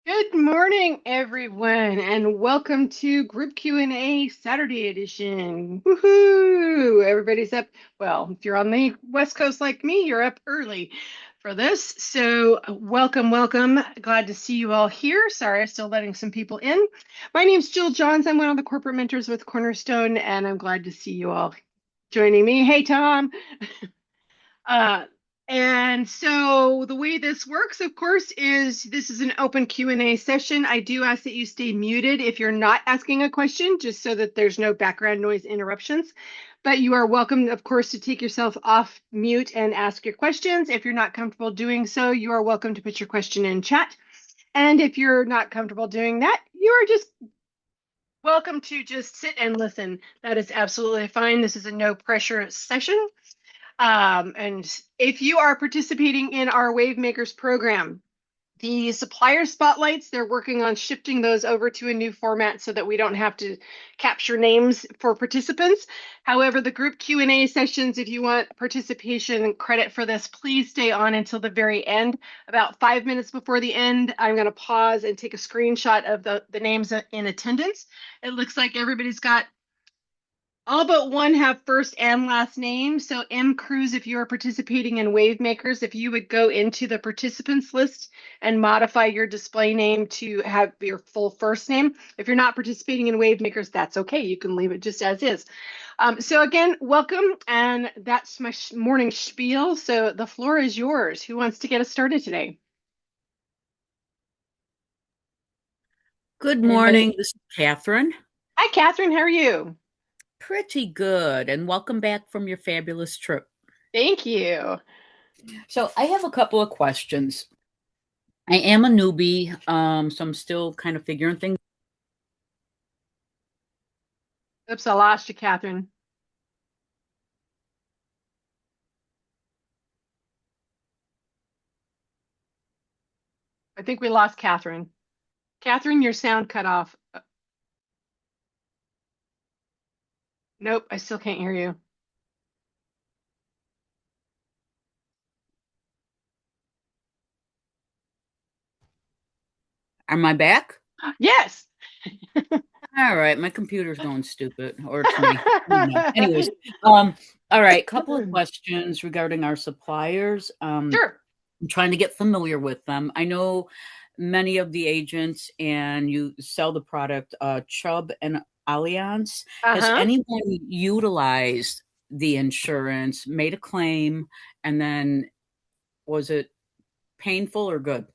Good morning, everyone, and welcome to Group Q&A Saturday edition. Woohoo! Everybody's up. Well, if you're on the West Coast like me, you're up early for this. So, welcome. Glad to see you all here. Sorry, I'm still letting some people in. My name's Jill Johns. I'm one of the corporate mentors with Cornerstone, and I'm glad to see you all joining me. Hey, Tom. Uh, and so the way this works, of course, is this is an open Q&A session. I do ask that you stay muted if you're not asking a question, just so that there's no background noise interruptions. But you are welcome, of course, to take yourself off mute and ask your questions. If you're not comfortable doing so, you are welcome to put your question in chat. And if you're not comfortable doing that, you are just welcome to just sit and listen. That is absolutely fine. This is a no pressure session. And if you are participating in our Wave Makers program, the supplier spotlights, they're working on shifting those over to a new format so that we don't have to capture names for participants. However, the group Q&A sessions, if you want participation credit for this, please stay on until the very end. About 5 minutes before the end, I'm going to pause and take a screenshot of the names in attendance. It looks like everybody's got all but one have first and last name. So M. Cruz, if you are participating in Wave Makers, if you would go into the participants list and modify your display name to have your full first name. If you're not participating in Wave Makers, that's okay. You can leave it just as is. So again, welcome. And that's my morning spiel. So the floor is yours. Who wants to get us started today? Good morning. Anybody? This is Catherine. Hi, Catherine. How are you? Pretty good, and welcome back from your fabulous trip. Thank you. So, I have a couple of questions. I am a newbie, so I'm still kind of figuring things. Oops, I lost you, Catherine. I think we lost Catherine. Catherine, your sound cut off. Nope, I still can't hear you. Am I back? Yes. All right, my computer's going stupid, or it's me. I don't know. Anyways, um, all right, couple of questions regarding our suppliers. Sure. I'm trying to get familiar with them. I know many of the agents, and you sell the product Chubb and Allianz. Has Uh-huh. anyone utilized the insurance, made a claim, and then was it painful or good?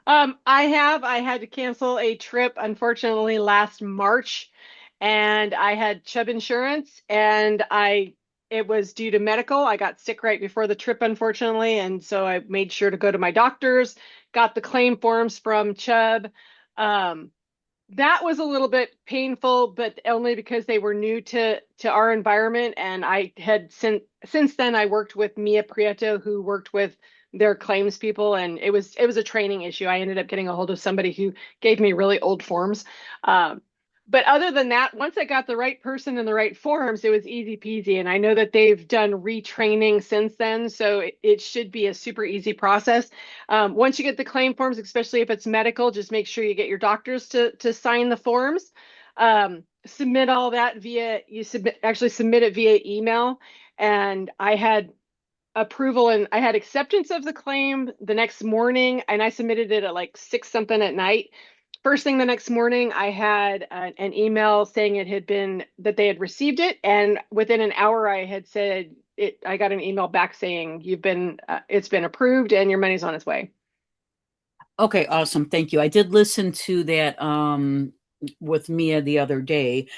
I had to cancel a trip, unfortunately, last March, and I had Chubb insurance, and it was due to medical. I got sick right before the trip, unfortunately, and so I made sure to go to my doctors, got the claim forms from Chubb. Um, that was a little bit painful, but only because they were new to our environment, and I had since then I worked with Mia Prieto, who worked with their claims people, and it was a training issue. I ended up getting a hold of somebody who gave me really old forms. Um, but other than that, once I got the right person in the right forms, it was easy peasy. And I know that they've done retraining since then, so it should be a super easy process. Once you get the claim forms, especially if it's medical, just make sure you get your doctors to sign the forms. Submit all that via you submit actually submit it via email. And I had approval and I had acceptance of the claim the next morning, and I submitted it at like 6 something at night. First thing the next morning, I had an email saying it had been that they had received it, and within an hour, I had said it. I got an email back saying it's been approved and your money's on its way. Okay, awesome. Thank you. I did listen to that with Mia the other day.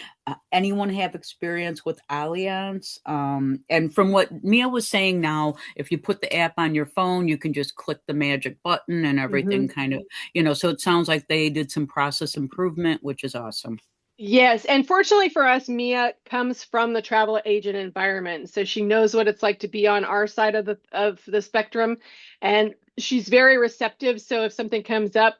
Anyone have experience with Allianz? And from what Mia was saying now, if you put the app on your phone, you can just click the magic button and everything Mhm. kind of, so it sounds like they did some process improvement, which is awesome. Yes, and fortunately for us, Mia comes from the travel agent environment, so she knows what it's like to be on our side of the spectrum, and she's very receptive. So if something comes up,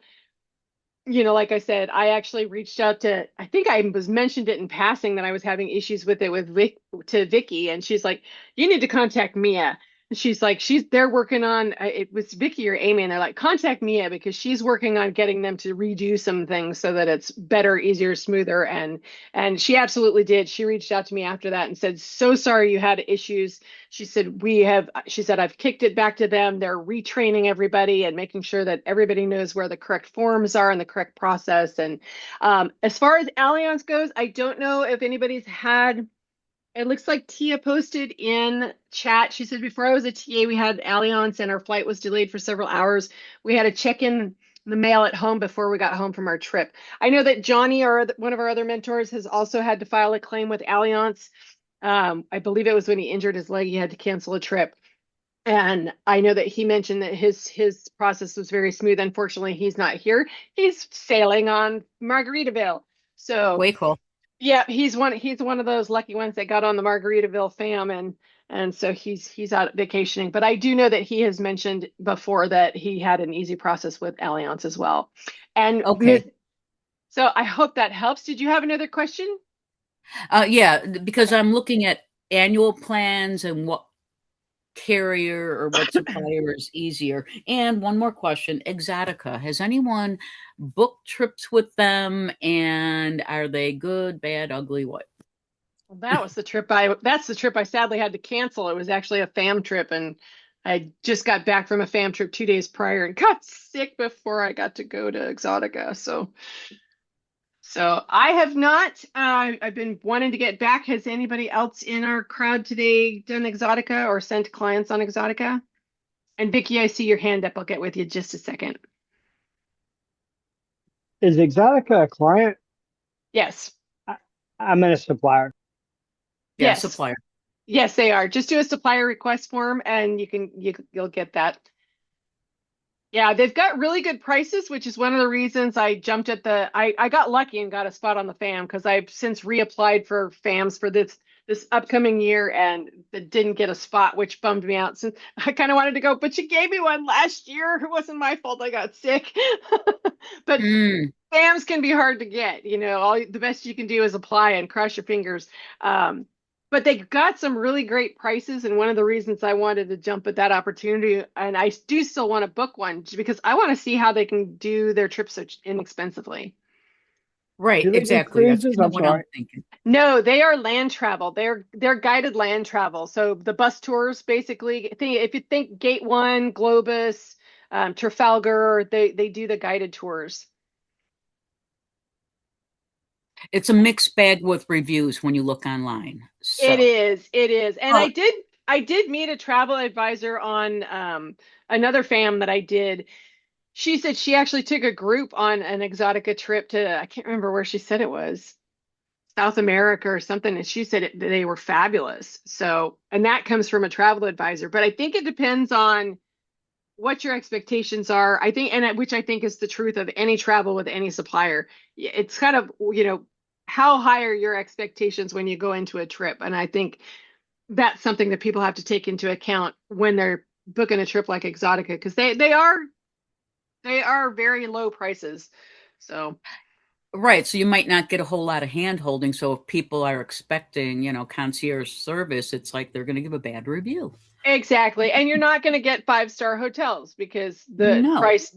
like I said, I actually reached out to, I think I was mentioned it in passing that I was having issues with it to Vicky, and she's like, "You need to contact Mia." She's like, they're working on, it was Vicky or Amy, and they're like, contact Mia because she's working on getting them to redo some things so that it's better, easier, smoother. And she absolutely did. She reached out to me after that and said, so sorry you had issues. She said, I've kicked it back to them. They're retraining everybody and making sure that everybody knows where the correct forms are and the correct process. And as far as Allianz goes, I don't know if anybody's had. It looks like Tia posted in chat. She said, before I was a TA, we had Allianz and our flight was delayed for several hours. We had to check in the mail at home before we got home from our trip. I know that Johnny, one of our other mentors, has also had to file a claim with Allianz. I believe it was when he injured his leg, he had to cancel a trip. And I know that he mentioned that his process was very smooth. Unfortunately, he's not here. He's sailing on Margaritaville. So Way cool. yeah, he's one of those lucky ones that got on the Margaritaville fam, and so he's out vacationing. But I do know that he has mentioned before that he had an easy process with Allianz as well. And Okay. so I hope that helps. Did you have another question? Yeah, because I'm looking at annual plans and what carrier or what supplier is easier. And one more question, Exotica. Has anyone booked trips with them and are they good, bad, ugly, what? Well, that's the trip I sadly had to cancel. It was actually a fam trip, and I just got back from a fam trip 2 days prior and got sick before I got to go to Exotica. So I have not. I've been wanting to get back. Has anybody else in our crowd today done Exotica or sent clients on Exotica? And Vicky, I see your hand up. I'll get with you just a second. Is Exotica a client? Yes, I, I'm in a supplier. Yeah, yes, supplier. yes, they are. Just do a supplier request form, and you'll get that. Yeah, they've got really good prices, which is one of the reasons I jumped at I got lucky and got a spot on the FAM because I've since reapplied for FAMs for this upcoming year and didn't get a spot, which bummed me out since I kind of wanted to go, but you gave me one last year. It wasn't my fault I got sick. But Mm, FAMs can be hard to get. All the best you can do is apply and cross your fingers. But they got some really great prices, and one of the reasons I wanted to jump at that opportunity, and I do still want to book one because I want to see how they can do their trips so inexpensively. right, Do they do exactly. That's cruises? kind of I'm what I'm sorry. thinking. No, they are land travel. They're guided land travel. So the bus tours basically, if you think Gate One, Globus, Trafalgar, they do the guided tours. It's a mixed bag with reviews when you look online. So, It is. And uh, I did meet a travel advisor on another fam that I did. She said she actually took a group on an Exotica trip to, I can't remember where she said it was, South America or something, and she said they were fabulous. So, and that comes from a travel advisor, but I think it depends on what your expectations are. I think, and which I think is the truth of any travel with any supplier. It's kind of, how high are your expectations when you go into a trip? And I think that's something that people have to take into account when they're booking a trip like Exotica because they are very low prices. So right. So you might not get a whole lot of hand holding. So if people are expecting, concierge service, it's like they're going to give a bad review. exactly. And you're not going to get five-star hotels because the No. price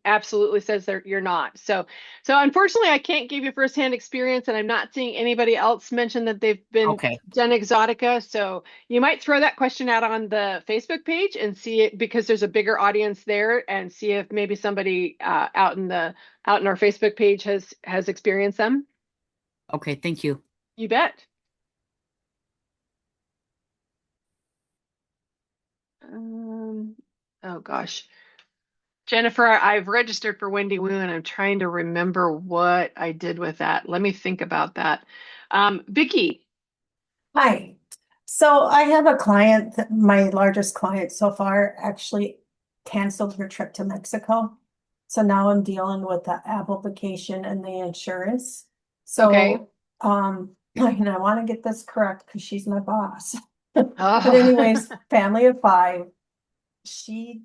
absolutely says that you're not. So unfortunately I can't give you firsthand experience and I'm not seeing anybody else mention that they've been Okay. done Exotica. So you might throw that question out on the Facebook page and see it because there's a bigger audience there and see if maybe somebody out in our Facebook page has experienced them. Okay. Thank you. You bet. Um, oh gosh. Jennifer, I've registered for Wendy Wu and I'm trying to remember what I did with that. Let me think about that. Vicky, Hi. So I have a client, my largest client so far actually canceled her trip to Mexico. So now I'm dealing with the application and the insurance. okay. So, and I want to get this correct because she's my boss. But Oh, anyways, family of five, she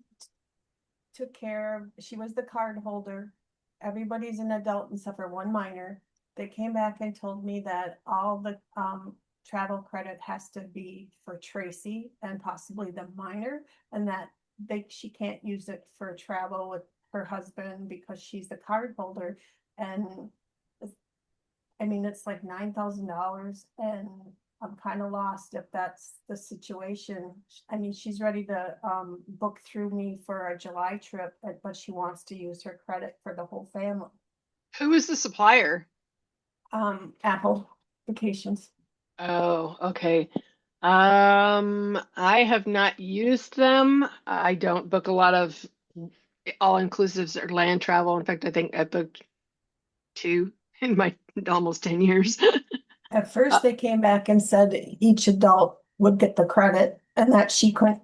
took care of, she was the card holder. Everybody's an adult except for one minor. They came back and told me that all the travel credit has to be for Tracy and possibly the minor, and that she can't use it for travel with her husband because she's the card holder. And I mean, it's like $9,000, and I'm kind of lost if that's the situation. I mean, she's ready to book through me for a July trip, but she wants to use her credit for the whole family. Who is the supplier? Apple Vacations. Oh, okay. I have not used them. I don't book a lot of all-inclusives or land travel. In fact, I think I booked two in my almost 10 years. At first, they came back and said each adult would get the credit and that she couldn't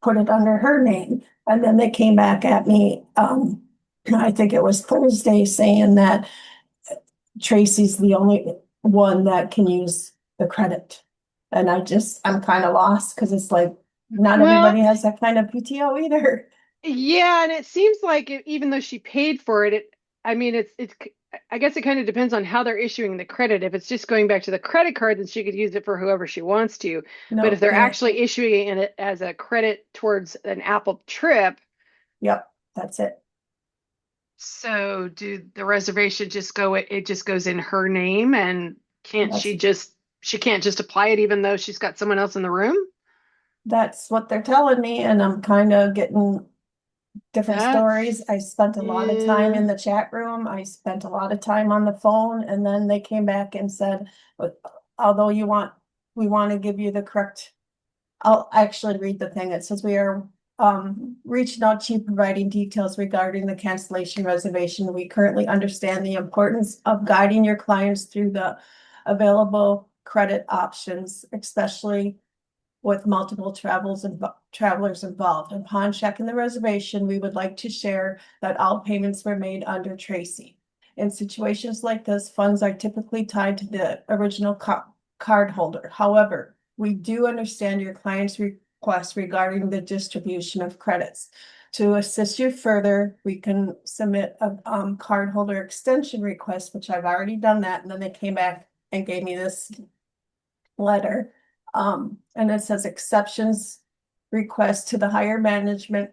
put it under her name. And then they came back at me, I think it was Thursday, saying that Tracy's the only one that can use the credit. And I'm kind of lost because it's like not Well, everybody has that kind of PTO either. yeah, and it seems like even though she paid for it, I mean, I guess it kind of depends on how they're issuing the credit. If it's just going back to the credit card, then she could use it for whoever she wants to. But No, if they're actually issuing it as a credit towards an Apple trip, yep, that's it. so do the reservation just go, it just goes in her name, and she can't just apply it even though she's got someone else in the room? That's what they're telling me, and I'm kind of getting different That's, stories. I spent a lot of time in yeah. the chat room. I spent a lot of time on the phone, and then they came back and said, although we want to give you the correct, I'll actually read the thing. It says we are reaching out to you, providing details regarding the cancellation reservation. We currently understand the importance of guiding your clients through the available credit options, especially with multiple travelers involved. Upon checking the reservation, we would like to share that all payments were made under Tracy. In situations like this, funds are typically tied to the original card holder. However, we do understand your client's request regarding the distribution of credits. To assist you further, we can submit a cardholder extension request, which I've already done that, and then they came back and gave me this letter. And it says exceptions request to the higher management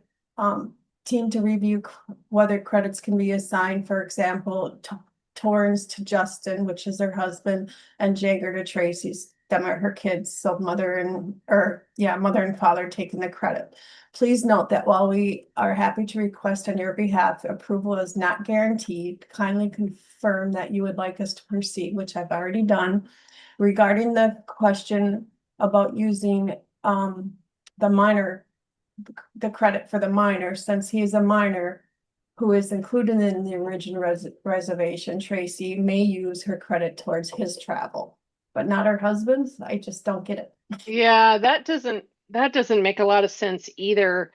team to review whether credits can be assigned, for example, Torrance to Justin, which is her husband, and Jagger to Tracy's. Them are her kids, so mother and father taking the credit. Please note that while we are happy to request on your behalf, approval is not guaranteed. Kindly confirm that you would like us to proceed, which I've already done. Regarding the question about using the credit for the minor, since he is a minor who is included in the original reservation, Tracy may use her credit towards his travel, but not her husband's. I just don't get it. Yeah, that doesn't make a lot of sense either.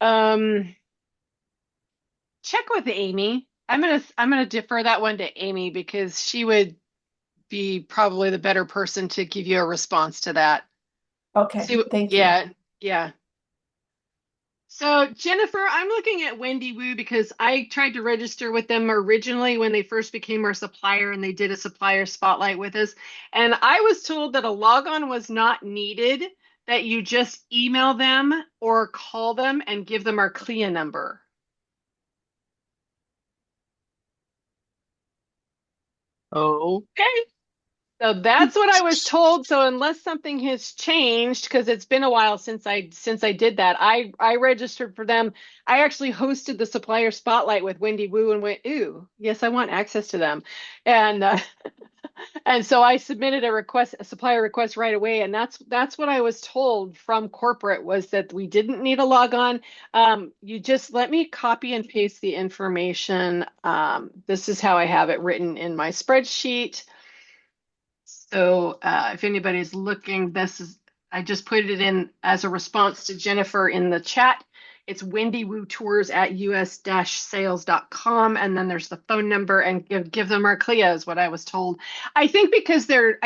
Check with Amy. I'm gonna defer that one to Amy because she would be probably the better person to give you a response to that. Okay, thank you. Yeah, yeah. So Jennifer, I'm looking at Wendy Wu because I tried to register with them originally when they first became our supplier and they did a supplier spotlight with us. And I was told that a logon was not needed, that you just email them or call them and give them our CLIA number. Okay. So that's what I was told. So unless something has changed, because it's been a while since I did that, I registered for them. I actually hosted the supplier spotlight with Wendy Wu and went, ooh, yes, I want access to them, and and so I submitted a supplier request right away, and that's what I was told from corporate was that we didn't need a logon. You just let me copy and paste the information. This is how I have it written in my spreadsheet. So if anybody's looking, I just put it in as a response to Jennifer in the chat. It's Wendy Wu Tours at us-sales.com. And then there's the phone number, and give them our CLIA is what I was told. I think because they're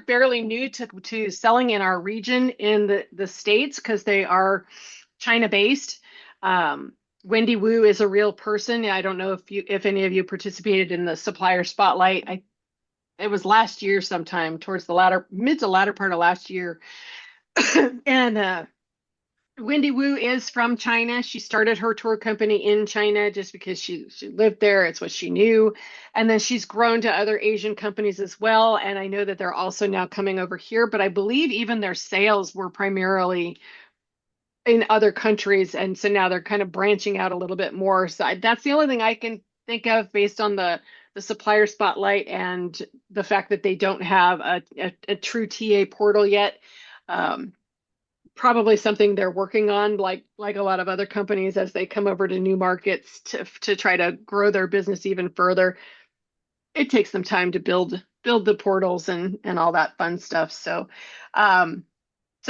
fairly new to selling in our region in the States because they are China based. Wendy Wu is a real person. I don't know if any of you participated in the supplier spotlight. it was last year sometime towards the mid to latter part of last year. And Wendy Wu is from China. She started her tour company in China just because she lived there. It's what she knew. And then she's grown to other Asian companies as well. And I know that they're also now coming over here, but I believe even their sales were primarily in other countries. And so now they're kind of branching out a little bit more. So that's the only thing I can think of based on the supplier spotlight and the fact that they don't have a true TA portal yet. Probably something they're working on, like a lot of other companies as they come over to new markets to try to grow their business even further. It takes them time to build the portals and all that fun stuff. So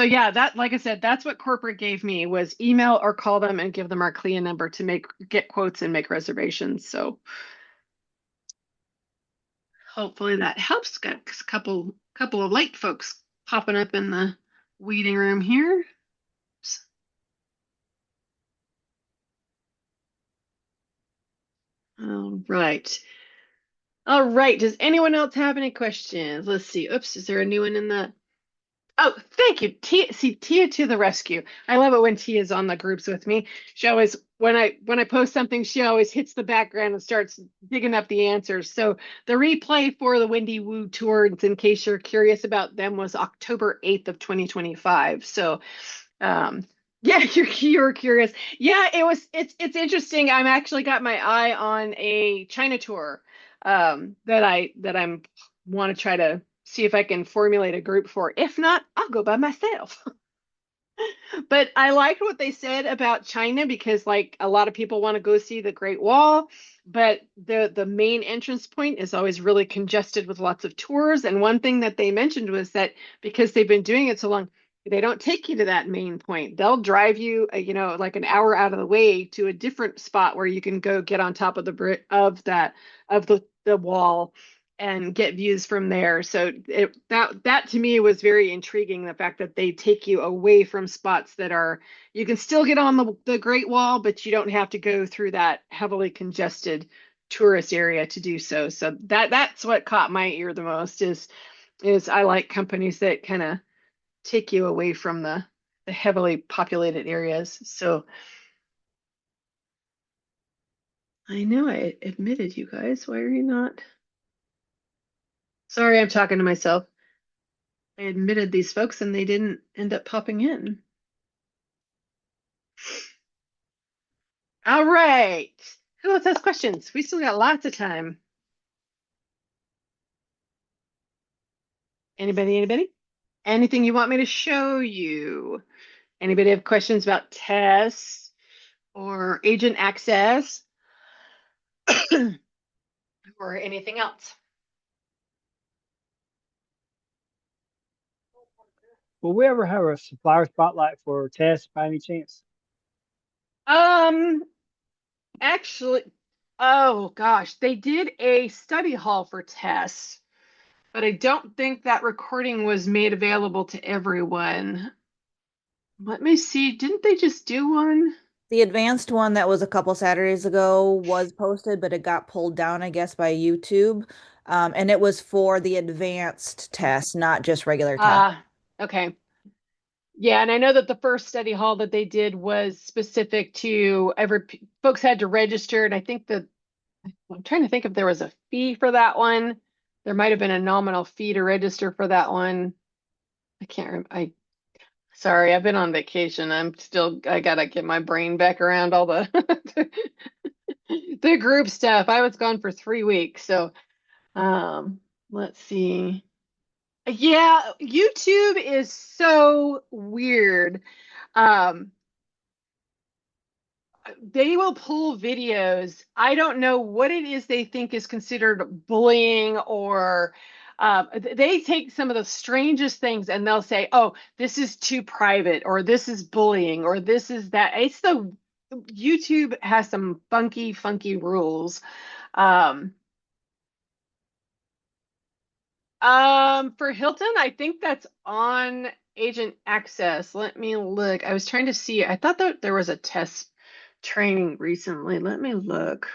yeah, that, like I said, that's what corporate gave me was email or call them and give them our CLIA number to get quotes and make reservations. So hopefully that helps. Got a couple of late folks popping up in the waiting room here. All right. All right. Does anyone else have any questions? Let's see. Oops, is there a new one in the? Oh, thank you. Tia, see, Tia to the rescue. I love it when Tia's on the groups with me. She always, when I post something, she always hits the background and starts digging up the answers. So the replay for the Wendy Wu tours, in case you're curious about them, was October 8th of 2025. So yeah, you're curious. Yeah, it's interesting. I'm actually got my eye on a China tour that I'm want to try to see if I can formulate a group for. If not, I'll go by myself. But I liked what they said about China because like a lot of people want to go see the Great Wall, but the main entrance point is always really congested with lots of tours. And one thing that they mentioned was that because they've been doing it so long, they don't take you to that main point. They'll drive you, like an hour out of the way to a different spot where you can go get on top of the wall and get views from there. So that to me was very intriguing, the fact that they take you away from spots that are, you can still get on the Great Wall, but you don't have to go through that heavily congested tourist area to do so. So that's what caught my ear the most is I like companies that kind of take you away from the heavily populated areas. So I know I admitted you guys. Why are you not? Sorry, I'm talking to myself. I admitted these folks and they didn't end up popping in. All right. Who else has questions? We still got lots of time. Anybody? Anything you want me to show you? Anybody have questions about tests or agent access or anything else? Will we ever have a supplier spotlight for tests by any chance? Actually, oh gosh, they did a study hall for tests, but I don't think that recording was made available to everyone. Let me see. Didn't they just do one? The advanced one that was a couple Saturdays ago was posted, but it got pulled down, I guess, by YouTube. And it was for the advanced test, not just regular test. Okay. Yeah, and I know that the first study hall that they did was specific to folks had to register, and I think I'm trying to think if there was a fee for that one. There might have been a nominal fee to register for that one. I can't remember. Sorry, I've been on vacation. I gotta get my brain back around all the the group stuff. I was gone for 3 weeks, so let's see. Yeah, YouTube is so weird. Um, they will pull videos. I don't know what it is they think is considered bullying or they take some of the strangest things and they'll say, oh, this is too private or this is bullying or this is that. YouTube has some funky rules. For Hilton, I think that's on Agent Access. Let me look. I was trying to see. I thought that there was a test training recently. Let me look.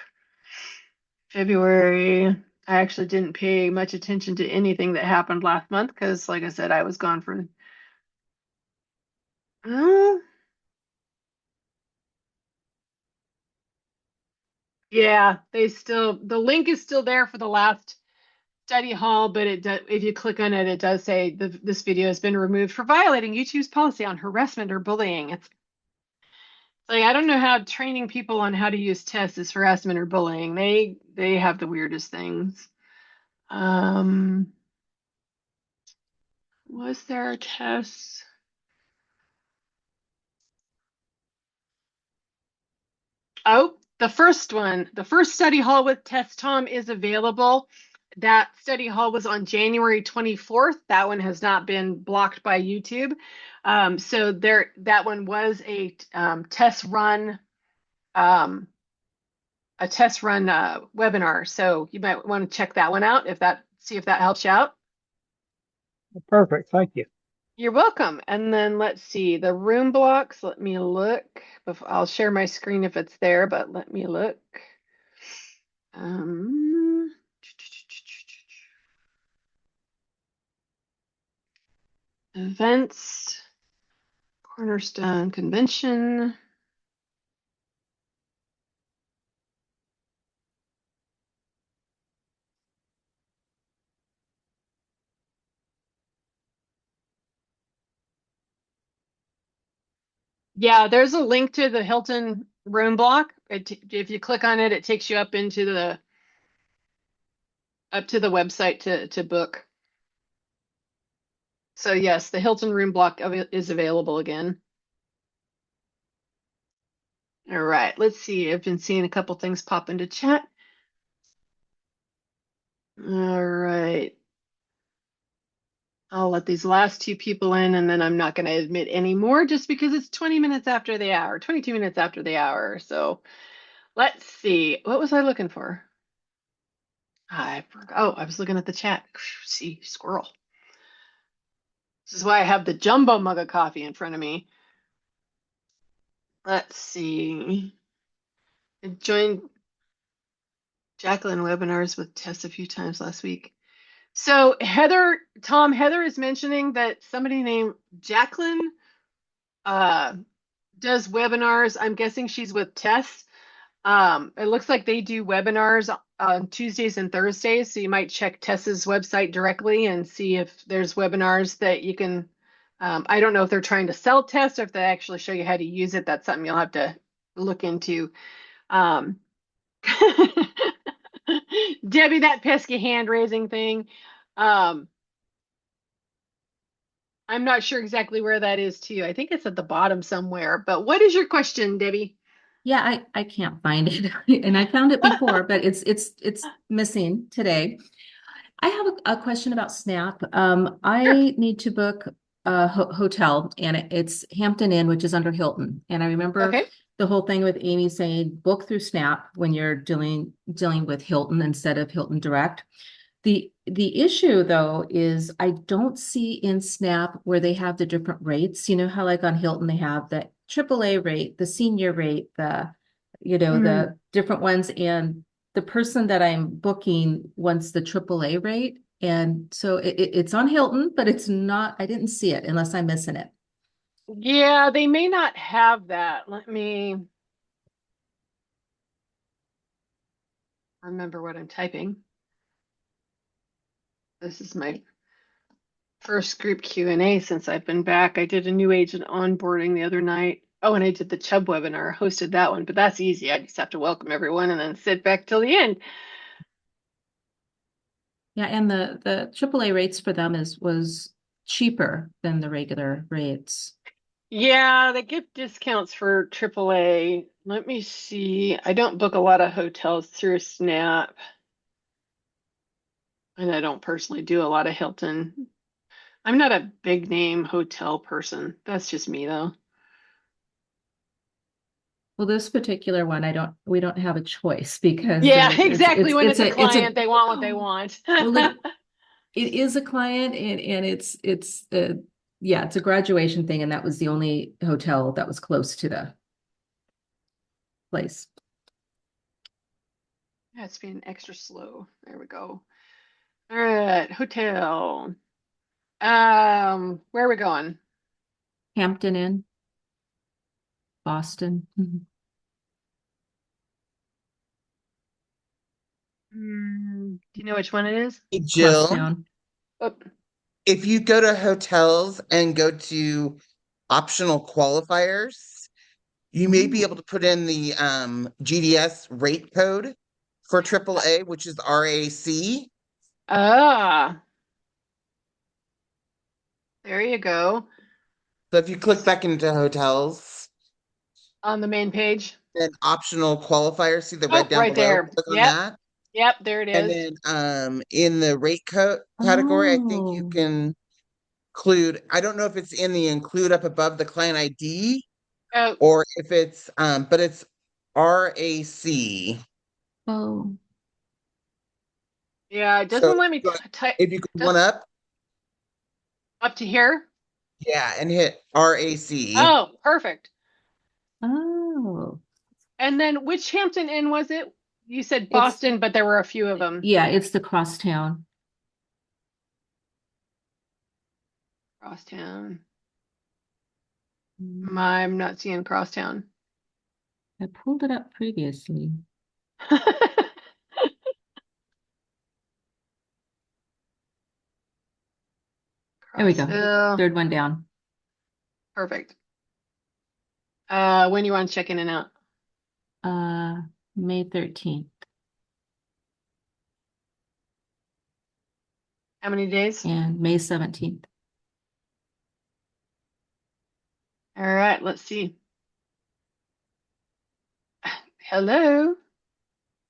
February. I actually didn't pay much attention to anything that happened last month because, like I said, I was gone for. Oh, yeah, the link is still there for the last study hall, but if you click on it, it does say this video has been removed for violating YouTube's policy on harassment or bullying. It's like I don't know how training people on how to use tests is harassment or bullying. They have the weirdest things. Was there a test? Oh, the first one, the first study hall with Test Tom is available. That study hall was on January 24th. That one has not been blocked by YouTube. So that one was a test run, webinar. So you might want to check that one out see if that helps you out. Perfect. Thank you. You're welcome. And then let's see the room blocks. Let me look. I'll share my screen if it's there, but let me look. Events, Cornerstone Convention. Yeah, there's a link to the Hilton room block. If you click on it, it takes you up to the website to book. So yes, the Hilton room block is available again. All right, let's see. I've been seeing a couple things pop into chat. All right. I'll let these last two people in, and then I'm not going to admit any more just because it's 20 minutes after the hour, 22 minutes after the hour. So let's see. What was I looking for? I forgot. Oh, I was looking at the chat. See, squirrel. This is why I have the jumbo mug of coffee in front of me. Let's see. I joined Jacqueline webinars with Tess a few times last week. So Heather is mentioning that somebody named Jacqueline does webinars. I'm guessing she's with Tess. It looks like they do webinars on Tuesdays and Thursdays. So you might check Tess's website directly and see if there's webinars that you can. I don't know if they're trying to sell Tess or if they actually show you how to use it. That's something you'll have to look into. Debbie, that pesky hand raising thing. I'm not sure exactly where that is too. I think it's at the bottom somewhere. But what is your question, Debbie? Yeah, I can't find it, and I found it before, but it's missing today. I have a question about Snap. I need to book a hotel, and it's Hampton Inn, which is under Hilton. And I remember Okay. the whole thing with Amy saying book through Snap when you're dealing with Hilton instead of Hilton Direct. The issue though is I don't see in Snap where they have the different rates. You know how like on Hilton they have the AAA rate, the senior rate, the the different ones, and the person that I'm booking wants the AAA rate. And so it's on Hilton, but it's not, I didn't see it unless I'm missing it. Yeah, they may not have that. Let me remember what I'm typing. This is my first group Q&A since I've been back. I did a new agent onboarding the other night. Oh, and I did the Chubb webinar, hosted that one, but that's easy. I just have to welcome everyone and then sit back till the end. Yeah, and the AAA rates for them was cheaper than the regular rates. Yeah, they give discounts for AAA. Let me see. I don't book a lot of hotels through Snap. And I don't personally do a lot of Hilton. I'm not a big name hotel person. That's just me though. Well, this particular one, we don't have a choice because Yeah, exactly. When it's a it's client, they want what they want. Well, it is a client, and it's yeah, it's a graduation thing, and that was the only hotel that was close to the place. That's being extra slow. There we go. All right, hotel. Where are we going? Hampton Inn, Boston. Mhm. Do you know which one it is? Hey, Jill, Crosstown. Oh, if you go to hotels and go to optional qualifiers, you may be able to put in the GDS rate code for AAA, which is RAC. ah, there you go. So if you click back into hotels, On the main page. then optional qualifiers, see the Oh, red down right below, there. click on Yep, that. yep, there it And is. then in the rate code category, I think you Oh. can include, I don't know if it's in the include up above the client ID Oh, or if it's but it's RAC. Oh. yeah, it So doesn't let me type if you go one up, up to here. yeah, and hit RAC. Oh, perfect. Oh. And then which Hampton Inn was it? You said Boston, but there were a few of them. Yeah, it's the Crosstown. Crosstown. Mm, I'm not seeing Crosstown. I pulled it up previously. There we go. Crossville. Third one down. Perfect. When you want to check in and out? May 13th How many days? and May 17th. All right, let's see. Hello.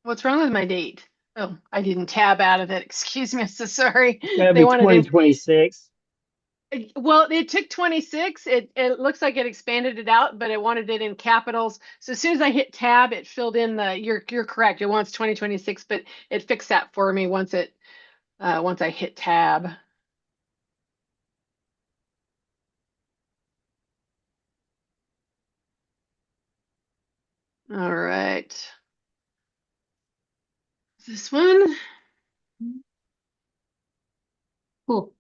What's wrong with my date? Oh, I didn't tab out of it. Excuse me. I'm so sorry. That'd They be wanted 2026. well, it took 26. It looks like it expanded it out, but it wanted it in capitals. So as soon as I hit tab, it filled in the you're correct. It wants 2026, but it fixed that for me once I hit tab. All right. This one. Cool.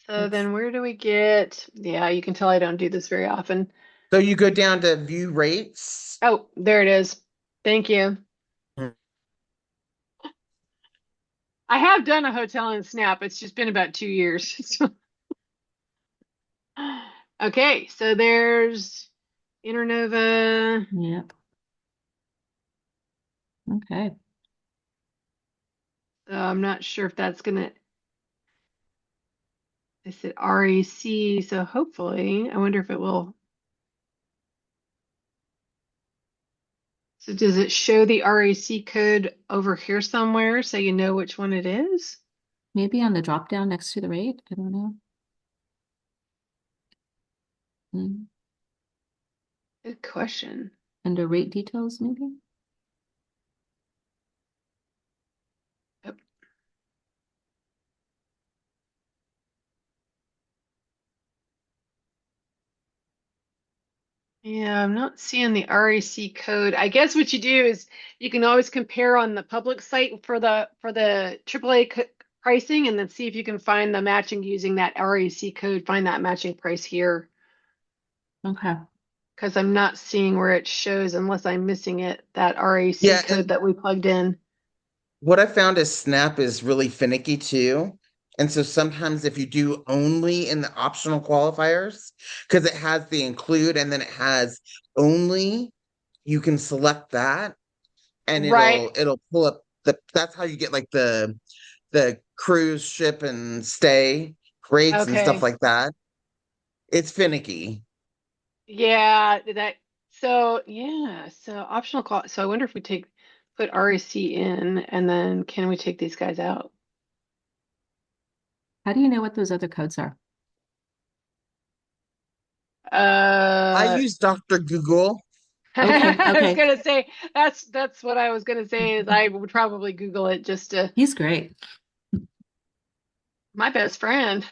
So then where do we get? Yeah, you can tell I don't do this very often. So you go down to view rates. Oh, there it is. Thank you. I have done a hotel in Snap. It's just been about 2 years. Okay, so there's Internova. Yep. Okay. So I'm not sure if that's gonna. I said RAC, so hopefully, I wonder if it will. So does it show the RAC code over here somewhere so you know which one it is? Maybe on the drop down next to the rate. I don't know. Good question. Under rate details, maybe? Yep. Yeah, I'm not seeing the RAC code. I guess what you do is you can always compare on the public site for the AAA pricing and then see if you can find the matching using that RAC code, find that matching price here. Okay. Because I'm not seeing where it shows unless I'm missing it, that RAC Yeah, code and that we plugged in. what I found is Snap is really finicky too. And so sometimes if you do only in the optional qualifiers, because it has the include and then it has only, you can select that and Right. it'll pull up that's how you get like the cruise ship and stay rates and stuff Okay. like that. It's finicky. Yeah, so optional call. So I wonder if we put RAC in and then can we take these guys out? How do you know what those other codes are? I use Dr. Google. Okay, I was okay. gonna say that's what I was gonna say is I would probably Google it just to He's great. my best friend.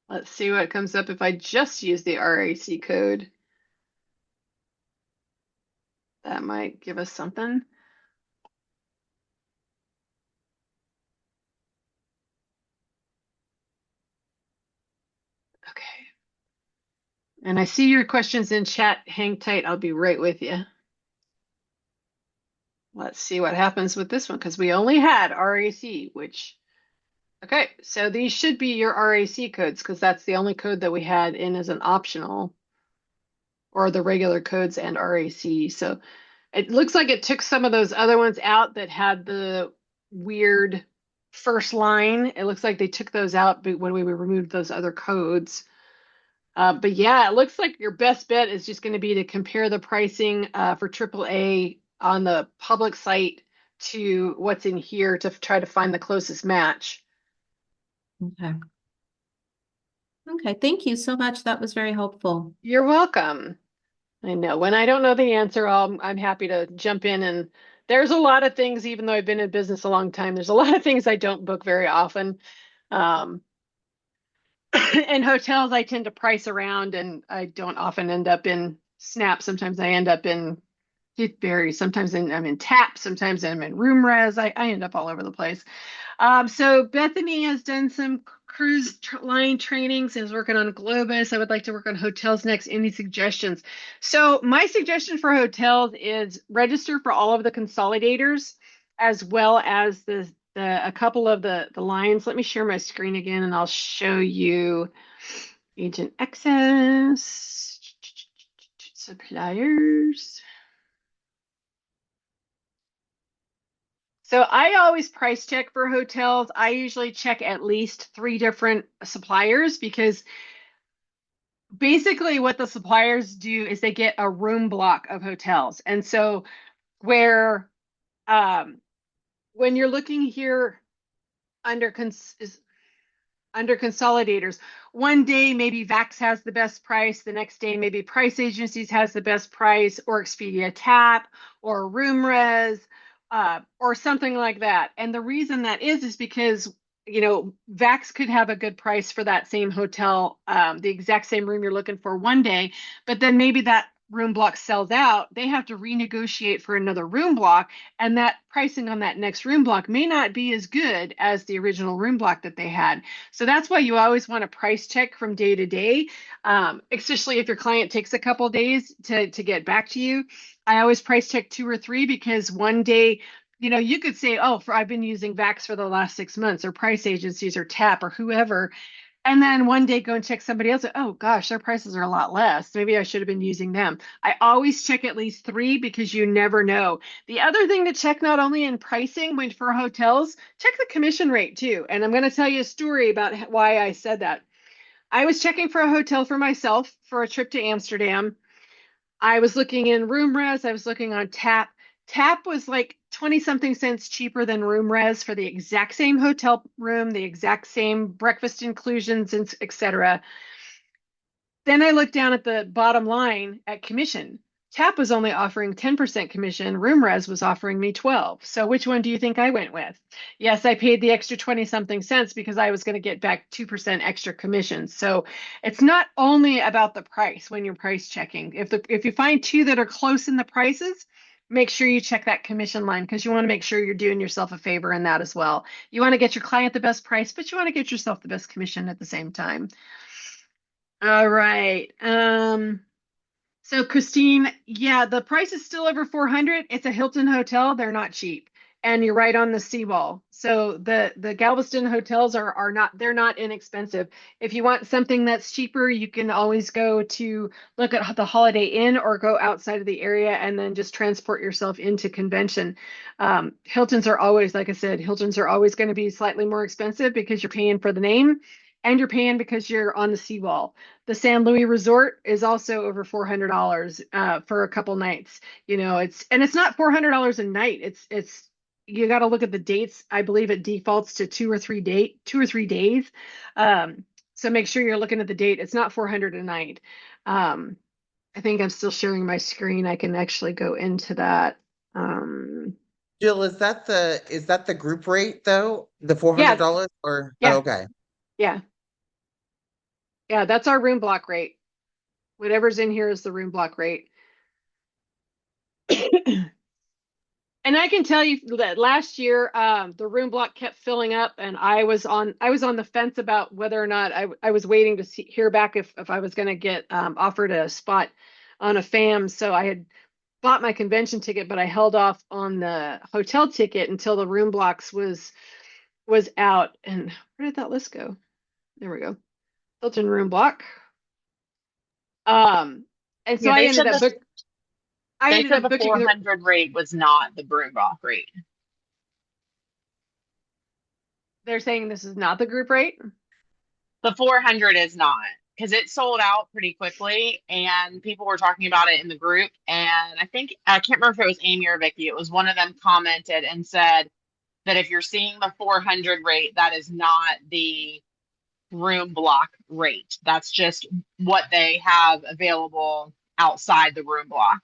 Let's see what comes up if I just use the RAC code. That might give us something. Okay. And I see your questions in chat. Hang tight. I'll be right with you. Let's see what happens with this one because we only had RAC, which, okay, so these should be your RAC codes because that's the only code that we had in as an optional, or the regular codes and RAC. So it looks like it took some of those other ones out that had the weird first line. It looks like they took those out when we removed those other codes. But yeah, it looks like your best bet is just going to be to compare the pricing for AAA on the public site to what's in here to try to find the closest match. Okay. Okay, thank you so much. That was very helpful. You're welcome. I know when I don't know the answer, I'm happy to jump in. And there's a lot of things, even though I've been in business a long time, there's a lot of things I don't book very often. And hotels, I tend to price around, and I don't often end up in Snap. Sometimes I end up in, it varies. Sometimes I'm in Tap, sometimes I'm in Room Res. I end up all over the place. So Bethany has done some cruise line trainings, is working on Globus. I would like to work on hotels next. Any suggestions? So my suggestion for hotels is register for all of the consolidators as well as a couple of the lines. Let me share my screen again and I'll show you agent access, suppliers. So I always price check for hotels. I usually check at least 3 different suppliers because basically what the suppliers do is they get a room block of hotels. And so where when you're looking here under consolidators, one day maybe Vax has the best price, the next day maybe Price Agencies has the best price, or Expedia Tap, or RoomRes, or something like that. And the reason that is because Vax could have a good price for that same hotel, the exact same room you're looking for one day, but then maybe that room block sells out. They have to renegotiate for another room block, and that pricing on that next room block may not be as good as the original room block that they had. So that's why you always want to price check from day to day, especially if your client takes a couple days to get back to you. I always price check 2 or 3 because one day, you could say, oh, I've been using Vax for the last 6 months, or Price Agencies, or Tap, or whoever. And then one day go and check somebody else. Oh gosh, their prices are a lot less. Maybe I should have been using them. I always check at least 3 because you never know. The other thing to check, not only in pricing when for hotels, check the commission rate too. And I'm going to tell you a story about why I said that. I was checking for a hotel for myself for a trip to Amsterdam. I was looking in RoomRes. I was looking on Tap. Tap was like 20 something cents cheaper than RoomRes for the exact same hotel room, the exact same breakfast inclusions, and etc. Then I looked down at the bottom line at commission. Tap was only offering 10% commission. RoomRes was offering me 12. So which one do you think I went with? Yes, I paid the extra 20 something cents because I was going to get back 2% extra commission. So it's not only about the price when you're price checking. If you find 2 that are close in the prices, make sure you check that commission line because you want to make sure you're doing yourself a favor in that as well. You want to get your client the best price, but you want to get yourself the best commission at the same time. All right. So Christine, yeah, the price is still over 400. It's a Hilton hotel. They're not cheap. And you're right on the seawall. So the Galveston hotels are not, they're not inexpensive. If you want something that's cheaper, you can always go to look at the Holiday Inn or go outside of the area and then just transport yourself into convention. Hiltons are always, like I said, Hiltons are always going to be slightly more expensive because you're paying for the name and you're paying because you're on the seawall. The San Luis Resort is also over $400 for a couple nights. It's not $400 a night. It's you got to look at the dates. I believe it defaults to 2 or 3 days. So make sure you're looking at the date. It's not 400 a night. I think I'm still sharing my screen. I can actually go into that. Jill, is that the group rate though? The $400 or Yeah. okay. Yeah. Yeah, that's our room block rate. Whatever's in here is the room block rate. And I can tell you that last year, the room block kept filling up, and I was on the fence about whether or not I was waiting to hear back if I was going to get offered a spot on a FAM. So I had bought my convention ticket, but I held off on the hotel ticket until the room blocks was out. And where did that list go? There we go. Hilton room block. And so Yeah, I they ended said up the they said the booking the 400 rate was not the broom block rate. they're saying this is not the group rate. The 400 is not because it sold out pretty quickly and people were talking about it in the group. And I can't remember if it was Amy or Vicky. It was one of them commented and said that if you're seeing the 400 rate, that is not the room block rate. That's just what they have available outside the room block.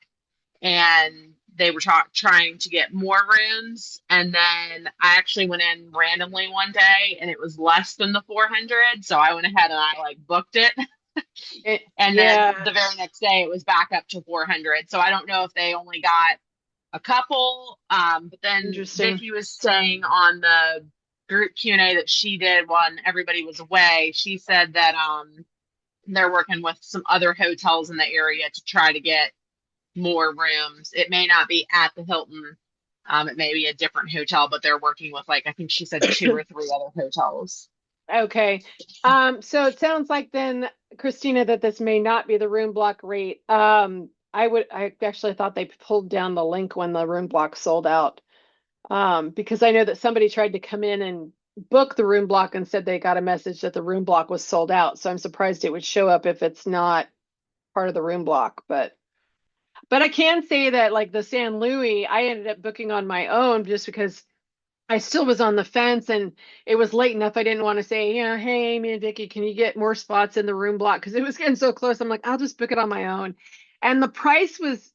And they were trying to get more rooms. And then I actually went in randomly one day and it was less than the 400. So I went ahead and I like booked it. And then the very next day it was back up to 400. So I don't know if they only got a couple. But then Vicky was saying on the group Q&A that she did when everybody was away, she said that they're working with some other hotels in the area to try to get more rooms. It may not be at the Hilton. It may be a different hotel, but they're working with I think she said 2 or 3 other hotels. Okay. So it sounds like then, Christina, that this may not be the room block rate. I actually thought they pulled down the link when the room block sold out. Because I know that somebody tried to come in and book the room block and said they got a message that the room block was sold out. So I'm surprised it would show up if it's not part of the room block, but I can say that like the San Luis, I ended up booking on my own just because I still was on the fence and it was late enough. I didn't want to say, hey, Amy and Vicky, can you get more spots in the room block? Because it was getting so close. I'm like, I'll just book it on my own. And the price was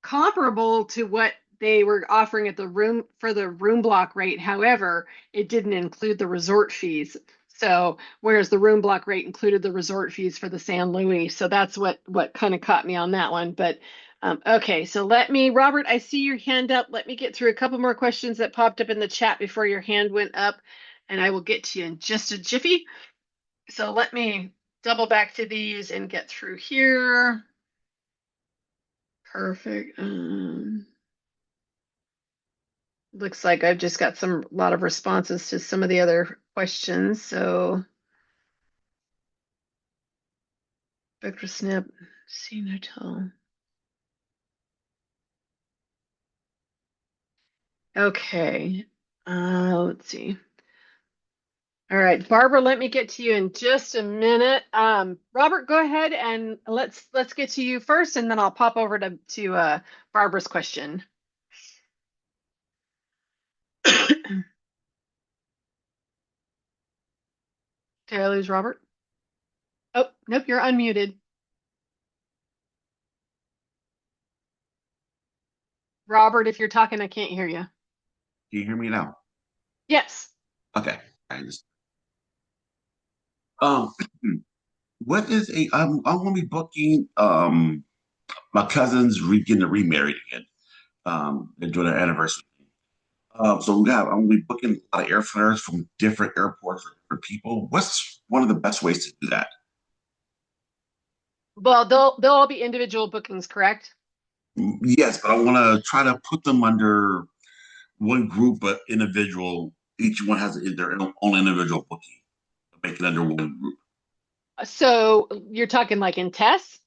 comparable to what they were offering at the room block rate. However, it didn't include the resort fees. So whereas the room block rate included the resort fees for the San Luis. So that's what kind of caught me on that one. But okay, so Robert, I see your hand up. Let me get through a couple more questions that popped up in the chat before your hand went up, and I will get to you in just a jiffy. So let me double back to these and get through here. Perfect. Looks like I've just got a lot of responses to some of the other questions. So Vector Snap, Scene Hotel. Okay. Let's see. All right, Barbara, let me get to you in just a minute. Robert, go ahead and let's get to you first, and then I'll pop over to Barbara's question. Did I lose Robert? Oh, nope, you're unmuted. Robert, if you're talking, I can't hear you. Can you hear me now? Yes. Okay. I just what is I'm gonna be booking my cousin's getting remarried again. Enjoy their anniversary. So I'm gonna be booking a lot of airfares from different airports for different people. What's one of the best ways to do that? Well, they'll all be individual bookings, correct? Yes, but I want to try to put them under one group, but individual. Each one has their own individual booking. Make it under one group. So you're talking like in tests?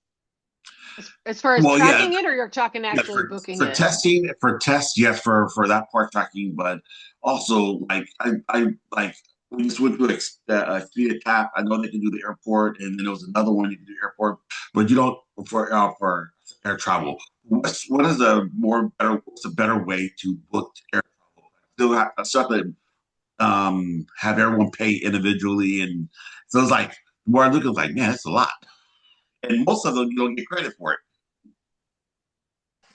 As far as tracking it, or you're talking actually booking for it? testing, for tests, yes, for that part tracking, but also like I like we just went through Expedia Tap. I know they can do the airport, and then there was another one you can do airport, but you don't for air travel. What's a better way to book air travel? Still have to have everyone pay individually, and so it's like the more I look, it's like, man, that's a lot, and most of them you don't get credit for it.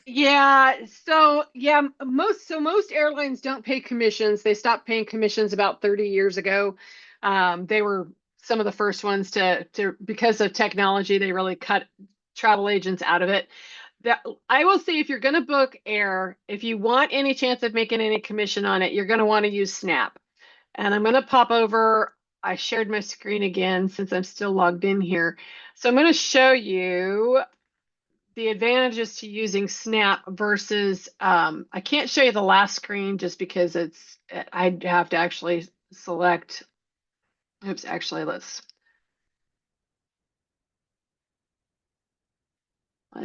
Yeah, so yeah, most airlines don't pay commissions. They stopped paying commissions about 30 years ago. They were some of the first ones to because of technology, they really cut travel agents out of it. That I will say, if you're going to book air, if you want any chance of making any commission on it, you're going to want to use Snap. And I'm going to pop over. I shared my screen again since I'm still logged in here. So I'm going to show you the advantages to using Snap versus, I can't show you the last screen just because I'd have to actually select, oops, actually let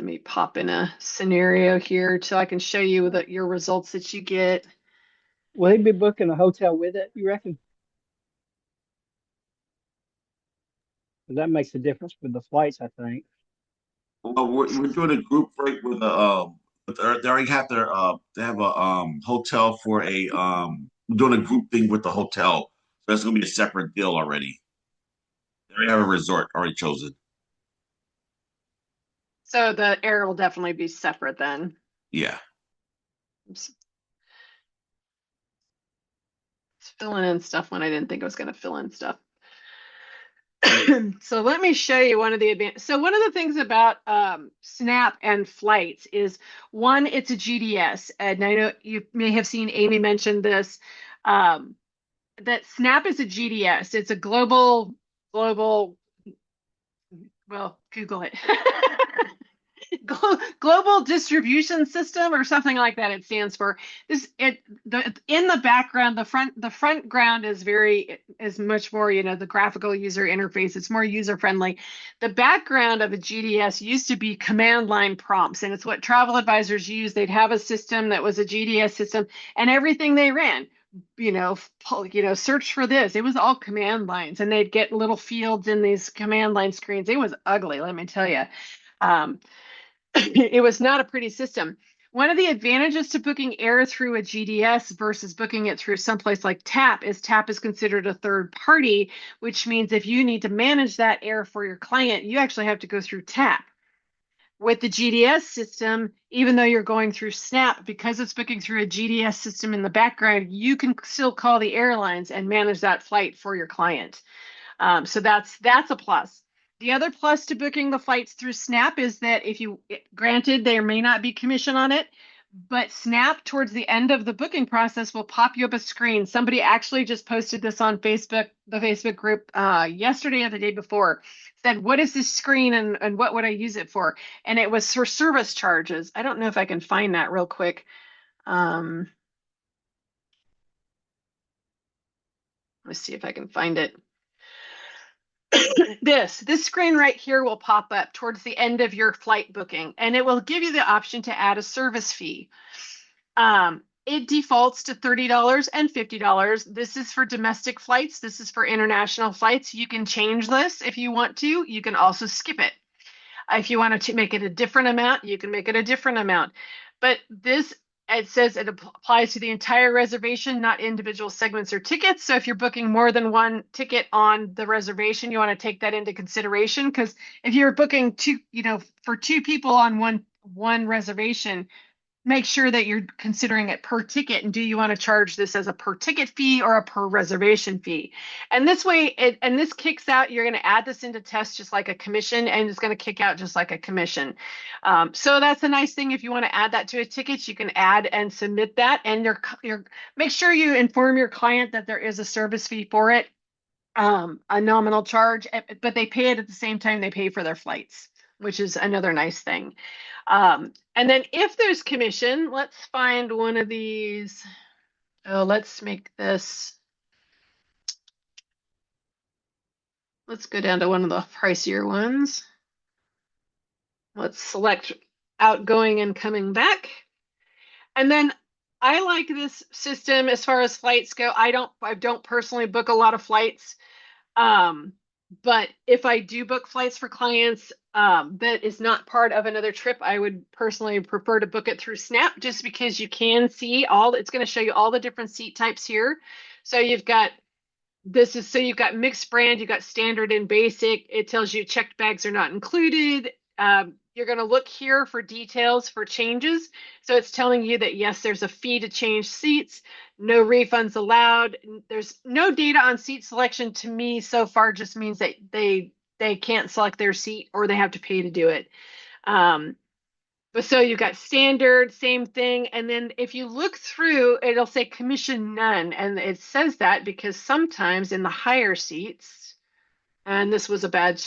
me pop in a scenario here so I can show you your results that you get. Will he be booking a hotel with it, you reckon? 'Cause that makes a difference with the flights, I think. Well, we're doing a group break with they already have they have a hotel for we're doing a group thing with the hotel. So that's gonna be a separate deal already. They already have a resort already chosen. So the air will definitely be separate then. Yeah. Oops. It's filling in stuff when I didn't think I was going to fill in stuff. So let me show you one of the advantages. So one of the things about Snap and flights is, one, it's a GDS. And I know you may have seen Amy mention this, that Snap is a GDS. It's a global, well, Google it. Global Distribution System or something like that. It stands for this. In the background, the front ground is much more, the graphical user interface. It's more user friendly. The background of a GDS used to be command line prompts, and it's what travel advisors use. They'd have a system that was a GDS system, and everything they ran, search for this. It was all command lines, and they'd get little fields in these command line screens. It was ugly, let me tell you. It was not a pretty system. One of the advantages to booking air through a GDS versus booking it through someplace like TAP is considered a third party, which means if you need to manage that air for your client, you actually have to go through TAP. With the GDS system, even though you're going through Snap, because it's booking through a GDS system in the background, you can still call the airlines and manage that flight for your client. So that's a plus. The other plus to booking the flights through Snap is that granted, there may not be commission on it, but Snap towards the end of the booking process will pop you up a screen. Somebody actually just posted this on Facebook, the Facebook group, yesterday or the day before, said, what is this screen and what would I use it for? And it was for service charges. I don't know if I can find that real quick. Let's see if I can find it. This screen right here will pop up towards the end of your flight booking, and it will give you the option to add a service fee. It defaults to $30 and $50. This is for domestic flights. This is for international flights. You can change this if you want to. You can also skip it. If you want to make it a different amount, you can make it a different amount. But it says it applies to the entire reservation, not individual segments or tickets. So if you're booking more than one ticket on the reservation, you want to take that into consideration, because if you're booking for two people on one reservation, make sure that you're considering it per ticket. And do you want to charge this as a per ticket fee or a per reservation fee? And this way, this kicks out, you're going to add this into test just like a commission, and it's going to kick out just like a commission. So that's a nice thing. If you want to add that to a ticket, you can add and submit that. And make sure you inform your client that there is a service fee for it, a nominal charge, but they pay it at the same time they pay for their flights, which is another nice thing. And then if there's commission, let's find one of these. Oh, let's make this. Let's go down to one of the pricier ones. Let's select outgoing and coming back. And then I like this system as far as flights go. I don't personally book a lot of flights. But if I do book flights for clients that is not part of another trip, I would personally prefer to book it through Snap, just because you can see it's going to show you all the different seat types here. So you've got mixed brand, you've got standard and basic. It tells you checked bags are not included. you're going to look here for details for changes. So it's telling you that yes, there's a fee to change seats, no refunds allowed. There's no data on seat selection. To me so far just means that they can't select their seat or they have to pay to do it. But so you've got standard, same thing. And then if you look through, it'll say commission none. And it says that because sometimes in the higher seats, and this was a bad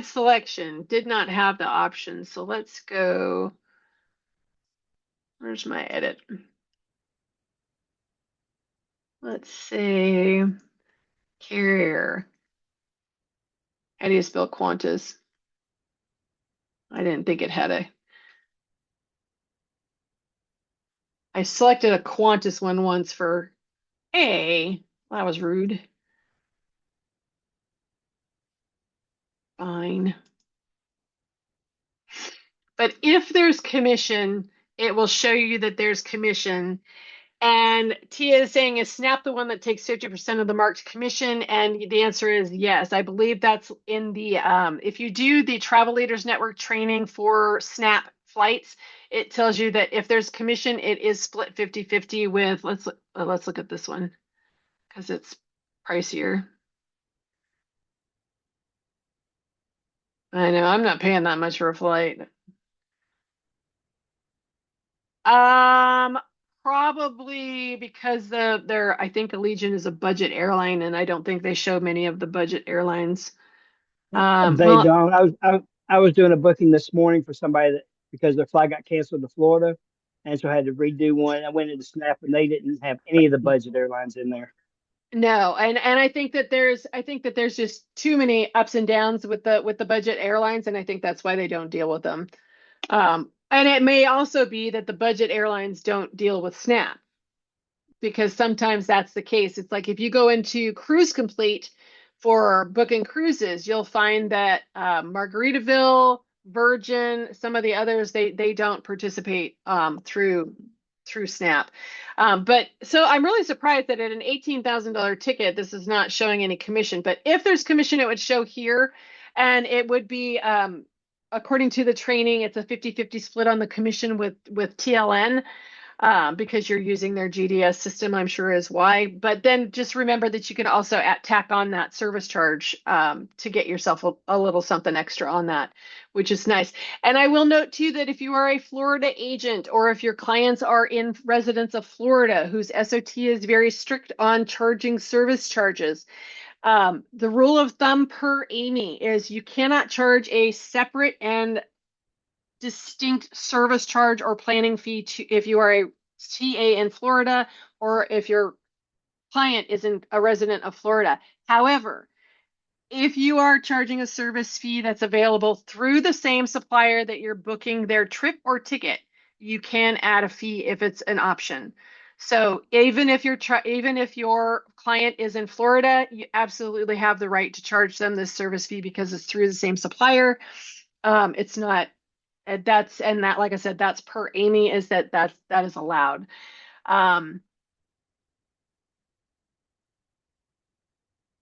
selection, did not have the option. So let's go. Where's my edit? Let's say carrier. How do you spell Qantas? I didn't think it had a. I selected a Qantas one once for A. That was rude. Fine. But if there's commission, it will show you that there's commission. And Tia is saying, is Snap the one that takes 50% of the marked commission? And the answer is yes. I believe that's in the, if you do the Travel Leaders Network training for Snap flights, it tells you that if there's commission, it is split 50-50 with, let's look at this one because it's pricier. I know, I'm not paying that much for a flight. Probably because I think Allegiant is a budget airline, and I don't think they show many of the budget airlines. They Well, don't. I was doing a booking this morning for somebody that because their flight got canceled to Florida, and so I had to redo one. I went into Snap and they didn't have any of the budget airlines in there. no, and I think that there's just too many ups and downs with the budget airlines, and I think that's why they don't deal with them. And it may also be that the budget airlines don't deal with Snap, because sometimes that's the case. It's like if you go into Cruise Complete for booking cruises, you'll find that Margaritaville, Virgin, some of the others, they don't participate through Snap. But so I'm really surprised that at an $18,000 ticket, this is not showing any commission. But if there's commission, it would show here, and it would be according to the training, it's a 50-50 split on the commission with TLN. Because you're using their GDS system, I'm sure is why. But then just remember that you can also tack on that service charge to get yourself a little something extra on that, which is nice. And I will note too that if you are a Florida agent or if your clients are in residents of Florida whose SOT is very strict on charging service charges, the rule of thumb per AAMI is you cannot charge a separate and distinct service charge or planning fee if you are a TA in Florida or if your client isn't a resident of Florida. However, if you are charging a service fee that's available through the same supplier that you're booking their trip or ticket, you can add a fee if it's an option. So even if your client is in Florida, you absolutely have the right to charge them this service fee because it's through the same supplier. It's not. And that, like I said, that's per AAMI, is that is allowed.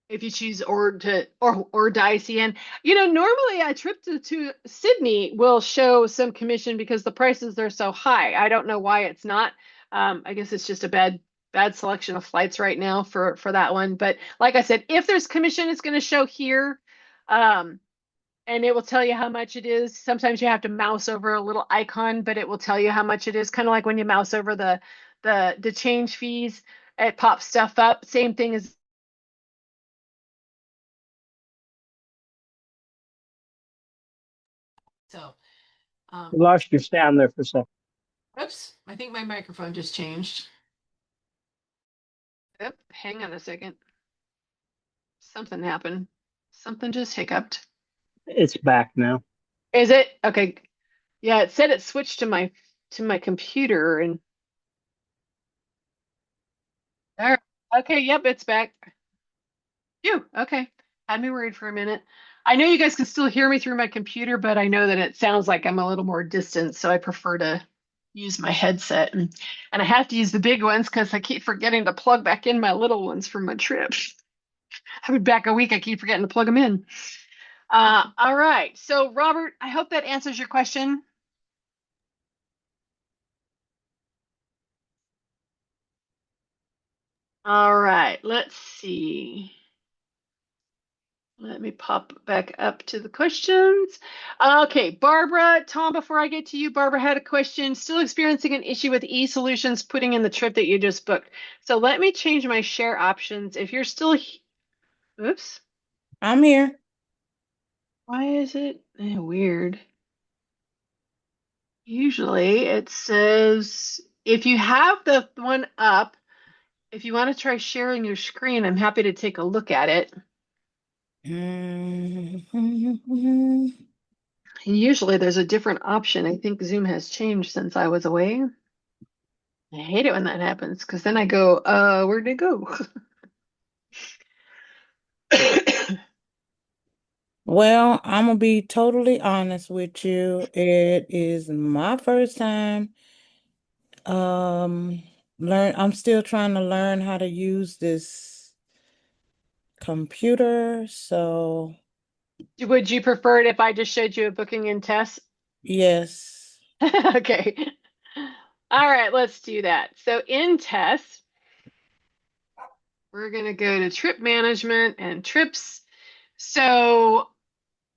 If you choose or ICN, normally a trip to Sydney will show some commission because the prices are so high. I don't know why it's not. I guess it's just a bad selection of flights right now for that one. But like I said, if there's commission, it's going to show here. And it will tell you how much it is. Sometimes you have to mouse over a little icon, but it will tell you how much it is. Kind of like when you mouse over the change fees, it pops stuff up. Same thing as. So, We lost your sound there for a second. oops, I think my microphone just changed. Yep, hang on a second. Something happened. Something just hiccuped. It's back now. Is it? Okay. Yeah, it said it switched to my computer and there. Okay, yep, it's back. Phew, okay. Had me worried for a minute. I know you guys can still hear me through my computer, but I know that it sounds like I'm a little more distant, so I prefer to use my headset. And I have to use the big ones because I keep forgetting to plug back in my little ones from my trip. I've been back a week, I keep forgetting to plug them in. All right. So, Robert, I hope that answers your question. All right. Let's see. Let me pop back up to the questions. Okay, Barbara, Tom, before I get to you, Barbara had a question. Still experiencing an issue with eSolutions putting in the trip that you just booked. So let me change my share options. If you're still, oops, I'm here. why is it weird? Usually it says if you have the one up, if you want to try sharing your screen, I'm happy to take a look at it. Mhm. And usually there's a different option. I think Zoom has changed since I was away. I hate it when that happens because then I go, where'd it go? Well, I'm gonna be totally honest with you. It is my first time. Um, I'm still trying to learn how to use this computer. So Would you prefer it if I just showed you a booking in Tess? yes. Okay. All right, let's do that. So in Tess, we're going to go to trip management and trips. So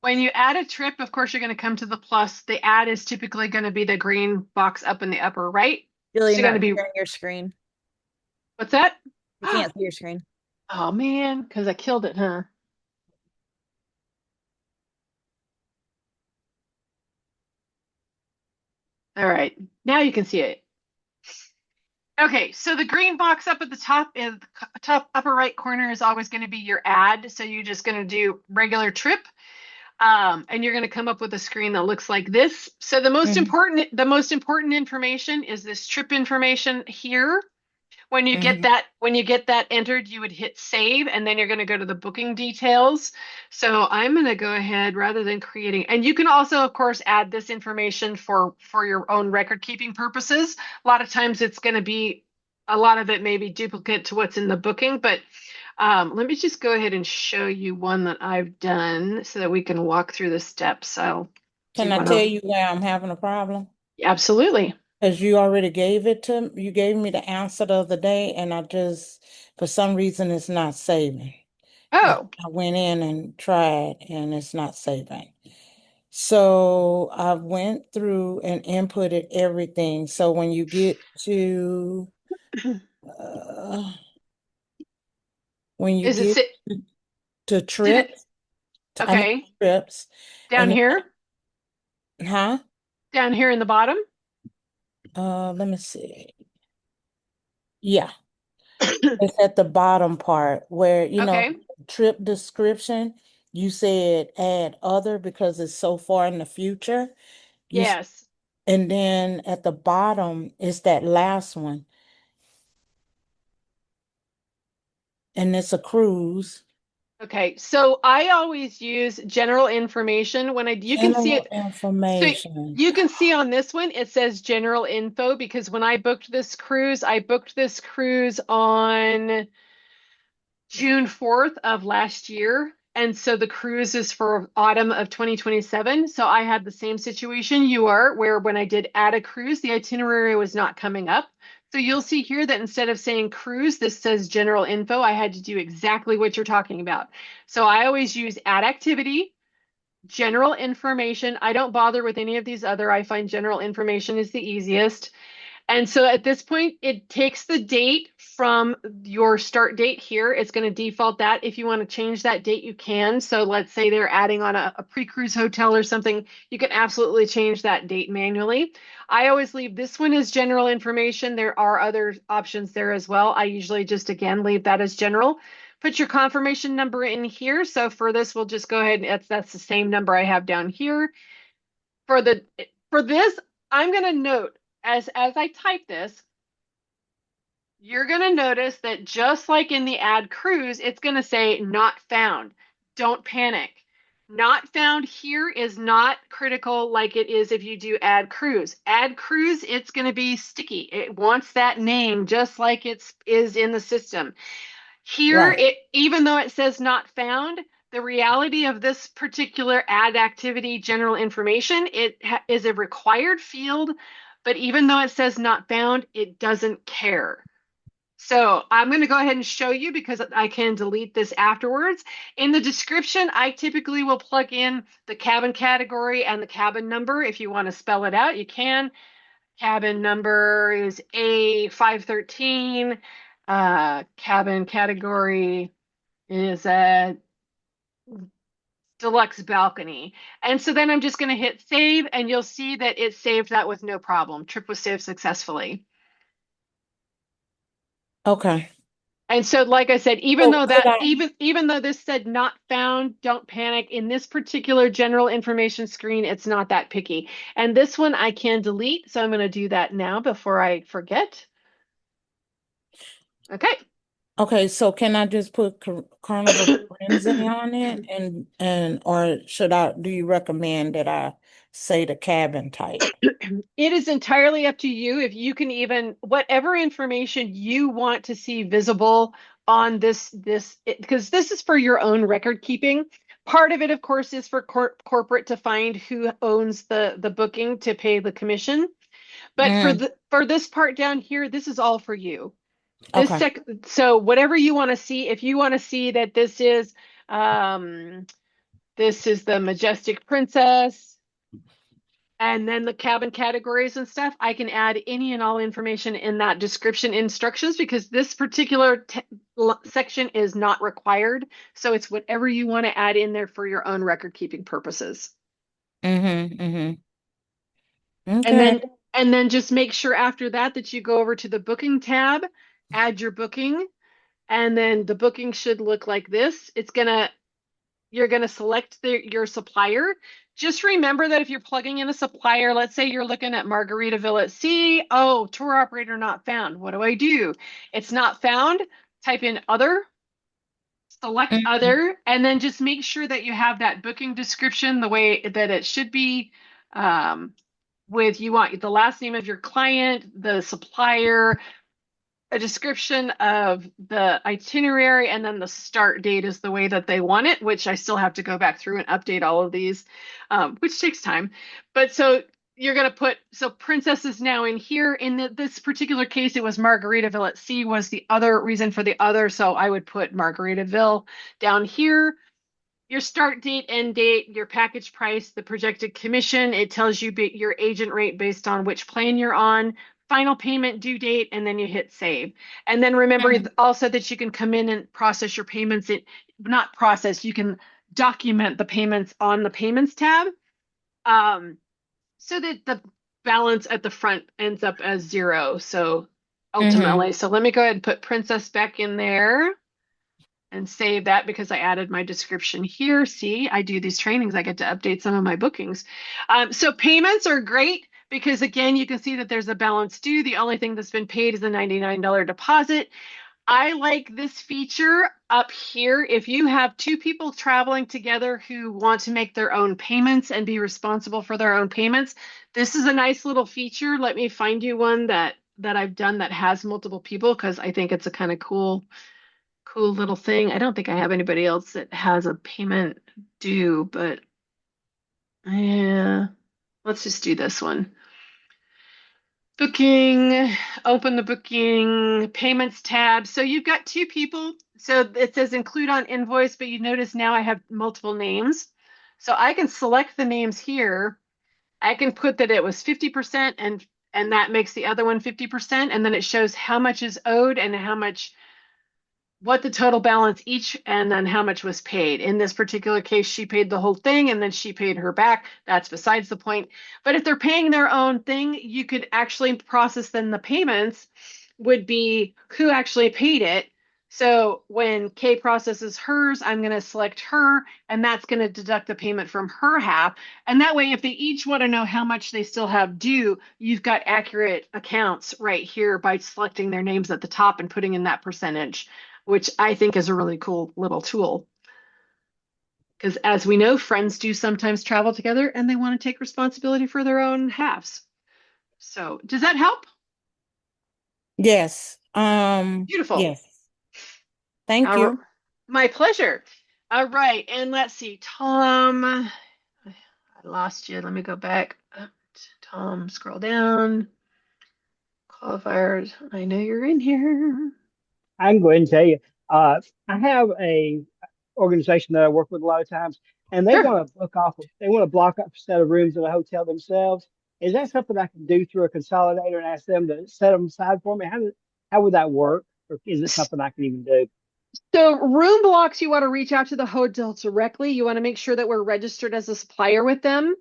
when you add a trip, of course, you're going to come to the plus. The add is typically going to be the green box up in the upper right. Julie, So you're you're going not to be, sharing your screen. what's that? You can't see your screen. Oh man, because I killed it, huh? All right, now you can see it. Okay, so the green box up at the top is top upper right corner is always going to be your ad. So you're just going to do regular trip. And you're going to come up with a screen that looks like this. So the most important information is this trip information here. When you get that entered, you would hit save, and then you're going to go to the booking details. So I'm going to go ahead rather than creating, and you can also, of course, add this information for your own record keeping purposes. A lot of times it's going to be a lot of it may be duplicate to what's in the booking, but let me just go ahead and show you one that I've done so that we can walk through the steps. I'll Can do I one tell of, you where I'm having a problem? absolutely. Because you already you gave me the answer the other day, and for some reason, it's not saving. And Oh, I went in and tried, and it's not saving. So I went through and inputted everything. So when you get to uh, when you is it get to did it, trips, okay, trips, down and here, huh? down here in the bottom? Let me see. Yeah, it's at the bottom part where, Okay. trip description, you said add other because it's so far in the future. You s- Yes. and then at the bottom is that last one, and it's a cruise. Okay. So I always use general information when you can see General it. So information. you can see on this one, it says general info because when I booked this cruise on June 4th of last year. And so the cruise is for autumn of 2027. So I had the same situation you are, where when I did add a cruise, the itinerary was not coming up. So you'll see here that instead of saying cruise, this says general info. I had to do exactly what you're talking about. So I always use add activity, general information. I don't bother with any of these other. I find general information is the easiest. And so at this point, it takes the date from your start date here. It's going to default that. If you want to change that date, you can. So let's say they're adding on a pre-cruise hotel or something, you can absolutely change that date manually. I always leave this one as general information. There are other options there as well. I usually just, again, leave that as general. Put your confirmation number in here. So for this, we'll just go ahead and that's the same number I have down here. For this, I'm going to note as I type this, you're going to notice that just like in the add cruise, it's going to say not found. Don't panic. Not found here is not critical like it is if you do add cruise. Add cruise, it's going to be sticky. It wants that name just like is in the system. Here, Right. even though it says not found, the reality of this particular add activity general information, it is a required field, but even though it says not found, it doesn't care. So I'm going to go ahead and show you because I can delete this afterwards. In the description, I typically will plug in the cabin category and the cabin number. If you want to spell it out, you can. Cabin number is A513. Cabin category is a deluxe balcony. And so then I'm just going to hit save, and you'll see that it saved that with no problem. Trip was saved successfully. Okay. And so, like I said, even So though could that I, even though this said not found, don't panic. In this particular general information screen, it's not that picky. And this one I can delete, so I'm going to do that now before I forget. Okay. okay, so can I just put Carnival Frenzy on it and or do you recommend that I say the cabin type? It is entirely up to you if you can even whatever information you want to see visible on this because this is for your own record keeping. Part of it, of course, is for corporate to find who owns the booking to pay the commission. But for this part down here, this is all for you. Okay. So whatever you want to see, if you want to see that this is the Majestic Princess, and then the cabin categories and stuff, I can add any and all information in that description instructions because this particular section is not required. So it's whatever you want to add in there for your own record keeping purposes. Okay. And then just make sure after that you go over to the booking tab, add your booking, and then the booking should look like this. You're gonna select your supplier. Just remember that if you're plugging in a supplier, let's say you're looking at Margaritaville at Sea, oh, tour operator not found. What do? It's not found. Type in other, select other, and then just make sure that you have that booking description the way that it should be. With you want the last name of your client, the supplier, a description of the itinerary, and then the start date is the way that they want it, which I still have to go back through and update all of these, which takes time. But so you're going to put, so Princess is now in here. In this particular case, it was Margaritaville at Sea was the other reason for the other. So I would put Margaritaville down here. Your start date, end date, your package price, the projected commission. It tells you your agent rate based on which plan you're on, final payment due date, and then you hit save. And then remember also that you can come in and process your payments. Not process, you can document the payments on the payments tab so that the balance at the front ends up as 0. So ultimately, so let me go ahead and put Princess back in there and save that because I added my description here. See, I do these trainings. I get to update some of my bookings. So payments are great because, again, you can see that there's a balance due. The only thing that's been paid is a $99 deposit. I like this feature up here. If you have two people traveling together who want to make their own payments and be responsible for their own payments, this is a nice little feature. Let me find you one that I've done that has multiple people because I think it's a kind of cool little thing. I don't think I have anybody else that has a payment due, but yeah, let's just do this one. Booking, open the booking, payments tab. So you've got two people. So it says include on invoice, but you notice now I have multiple names. So I can select the names here. I can put that it was 50% and that makes the other one 50%. And then it shows how much is owed and what the total balance each and then how much was paid. In this particular case, she paid the whole thing and then she paid her back. That's besides the point. But if they're paying their own thing, you could actually process then the payments would be who actually paid it. So when Kay processes hers, I'm going to select her and that's going to deduct the payment from her half. And that way, if they each want to know how much they still have due, you've got accurate accounts right here by selecting their names at the top and putting in that percentage, which I think is a really cool little tool. Because as we know, friends do sometimes travel together and they want to take responsibility for their own halves. So does that help? Yes. Beautiful. Yes. Thank you. My pleasure. All right, and let's see, Tom. I lost you. Let me go back up to Tom. Scroll down. Qualifiers. I know you're in here. I can go ahead and tell you. I have a organization that I work with a lot of times, and they Sure. want to they want to block off a set of rooms in a hotel themselves. Is that something I can do through a consolidator and ask them to set them aside for me? How would that work? Or is it something I can even do? So room blocks, you want to reach out to the hotel directly. You want to make sure that we're registered as a supplier with them,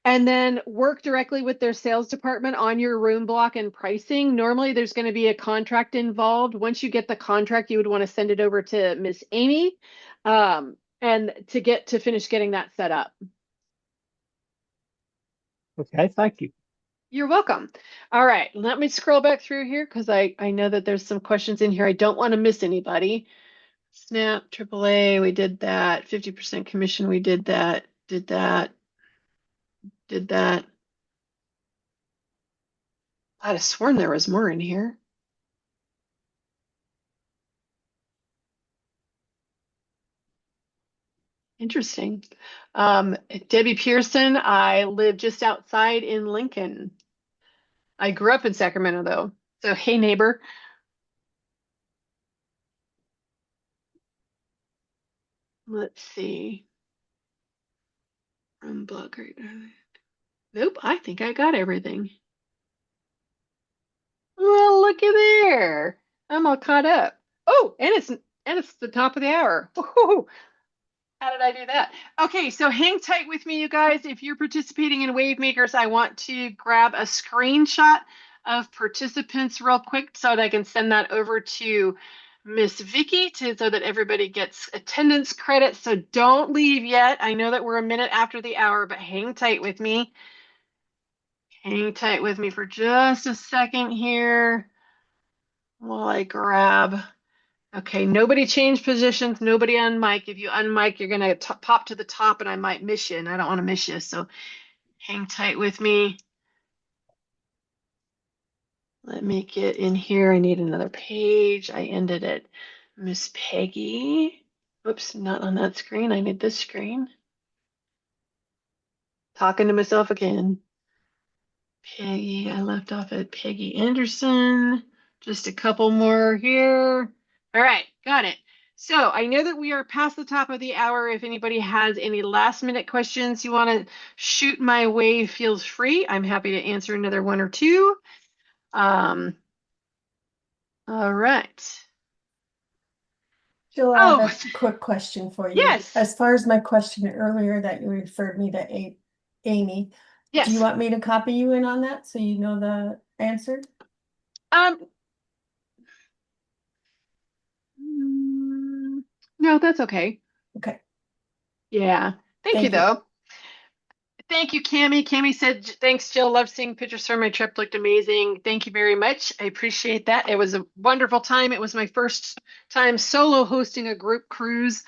and then work directly with their sales department on your room block and pricing. Normally, there's going to be a contract involved. Once you get the contract, you would want to send it over to Miss Amy, and to finish getting that set up. Okay, thank you. You're welcome. All right, let me scroll back through here because I know that there's some questions in here. I don't want to miss anybody. Snap, AAA, we did that. 50% commission, we did that. Did that. I'd have sworn there was more in here. Interesting. Debbie Pearson, I live just outside in Lincoln. I grew up in Sacramento though. So hey neighbor. Let's see. Room block right. Nope, I think I got everything. Well, looky there. I'm all caught up. Oh, and it's the top of the hour. Woo-hoo. How did I do that? Okay, so hang tight with me, you guys. If you're participating in Wave Makers, I want to grab a screenshot of participants real quick so that I can send that over to Miss Vicky so that everybody gets attendance credit. So don't leave yet. I know that we're a minute after the hour, but hang tight with me. Hang tight with me for just a second here while I grab. Okay, nobody change positions. Nobody on mic. If you unmic, you're going to pop to the top and I might miss you, and I don't want to miss you. So hang tight with me. Let me get in here. I need another page. I ended at Miss Peggy. Oops, not on that screen. I need this screen. Talking to myself again. Peggy, I left off at Peggy Anderson. Just a couple more here. All right, got it. So I know that we are past the top of the hour. If anybody has any last minute questions you want to shoot my way, feel free. I'm happy to answer another one or two. All right. Jill, I have a quick question for you. Yes. As far as my question earlier that you referred me to Amy, Yes. do you want me to copy you in on that so you know the answer? No, that's okay. Okay. Yeah. Thank you, Thank you. though. Thank you, Cami. Cami said, thanks, Jill. Love seeing pictures from my trip. Looked amazing. Thank you very much. I appreciate that. It was a wonderful time. It was my first time solo hosting a group cruise.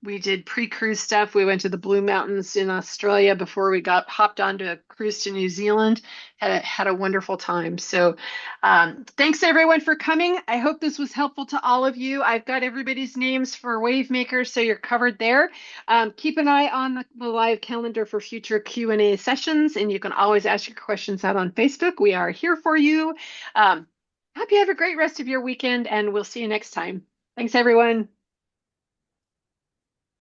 We did pre-cruise stuff. We went to the Blue Mountains in Australia before we hopped onto a cruise to New Zealand. Had a wonderful time. So thanks everyone for coming. I hope this was helpful to all of you. I've got everybody's names for Wave Makers, so you're covered there. Keep an eye on the live calendar for future Q&A sessions, and you can always ask your questions out on Facebook. We are here for you. Hope you have a great rest of your weekend, and we'll see you next time. Thanks, everyone.